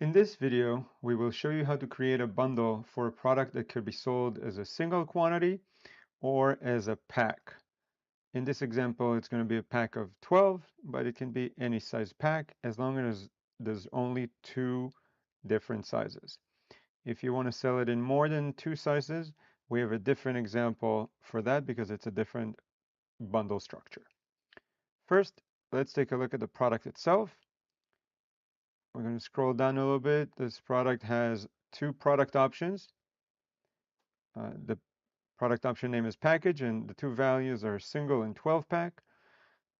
In this video, we will show you how to create a bundle for a product that could be sold as a single quantity or as a pack. In this example, it's going to be a pack of 12, but it can be any size pack as long as there's only two different sizes. If you want to sell it in more than two sizes, we have a different example for that because it's a different bundle structure. First, let's take a look at the product itself. We're going to scroll down a little bit. This product has two product options. The product option name is package, and the two values are single and 12 pack.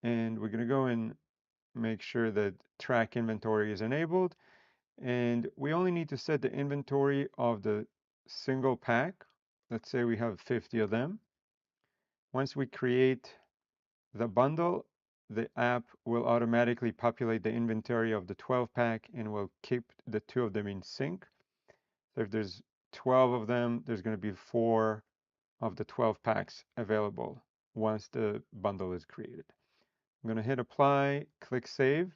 And we're going to go and make sure that track inventory is enabled. And we only need to set the inventory of the single pack. Let's say we have 50 of them. Once we create the bundle, the app will automatically populate the inventory of the 12 pack and will keep the two of them in sync. So if there's 12 of them, there's going to be 4 of the 12 packs available once the bundle is created. I'm going to hit apply, click save,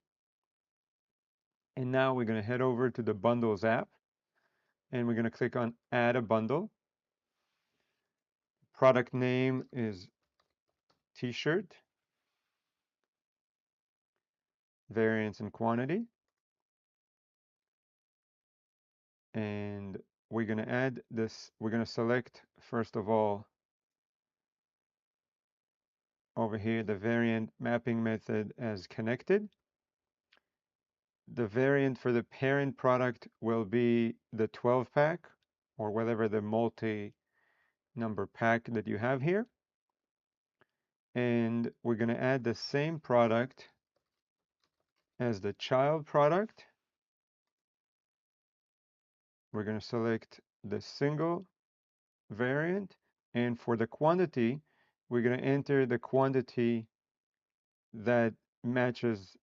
and now we're going to head over to the bundles app and we're going to click on add a bundle. Product name is t-shirt, variance and quantity, and we're going to add this. We're going to select first of all over here the variant mapping method as connected. The variant for the parent product will be the 12 pack or whatever the multi-number pack that you have here. And we're going to add the same product as the child product. We're going to select the single variant. And for the quantity, we're going to enter the quantity that matches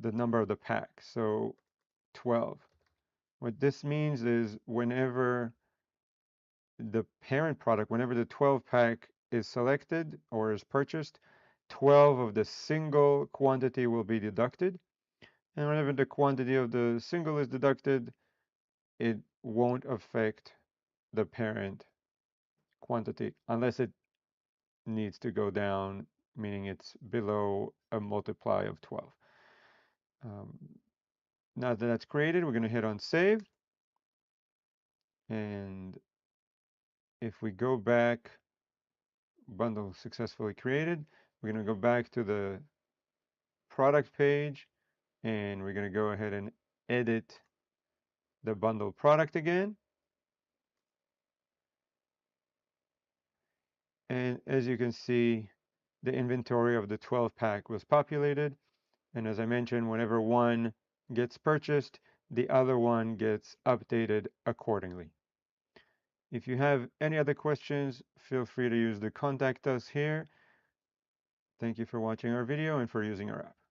the number of the pack. So 12. What this means is whenever the parent product, whenever the 12 pack is selected or is purchased, 12 of the single quantity will be deducted. And whenever the quantity of the single is deducted, it won't affect the parent quantity unless it needs to go down, meaning it's below a multiply of 12. Um, now that that's created, we're going to hit on save. And if we go back, bundle successfully created, we're going to go back to the product page and we're going to go ahead and edit the bundle product again. And as you can see, the inventory of the 12 pack was populated. And as I mentioned, whenever one gets purchased, the other one gets updated accordingly. If you have any other questions, feel free to use the contact us here. Thank you for watching our video and for using our app.